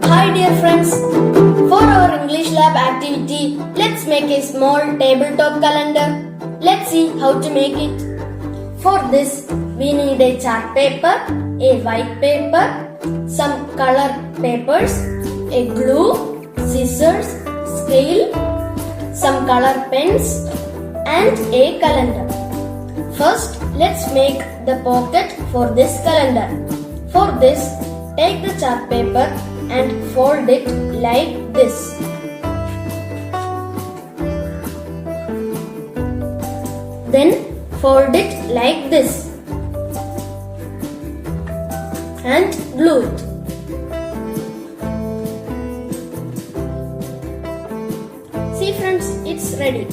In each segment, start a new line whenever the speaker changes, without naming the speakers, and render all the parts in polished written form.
Hi dear friends, for our English lab activity, let's make a small tabletop calendar. Let's see how to make it. For this, we need a chart paper, a white paper, some color papers, a glue, scissors, scale, some color pens and a calendar. First, let's make the pocket for this calendar. For this, take the chart paper and fold it like this. Then fold it like this and glue it. See friends, it's ready.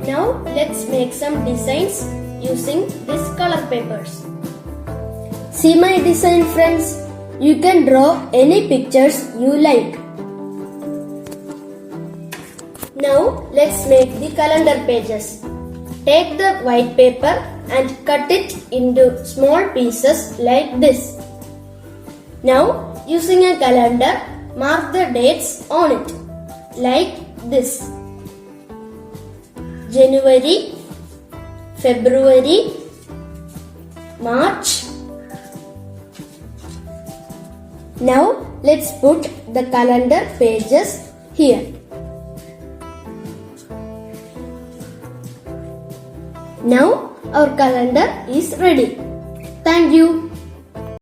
Now let's make some designs using these color papers. See my design friends. You can draw any pictures you like. Now let's make the calendar pages. Take the white paper and cut it into small pieces like this. Now using a calendar, mark the dates on it like this. January, February, March. Now let's put the calendar pages here. Now our calendar is ready. Thank you.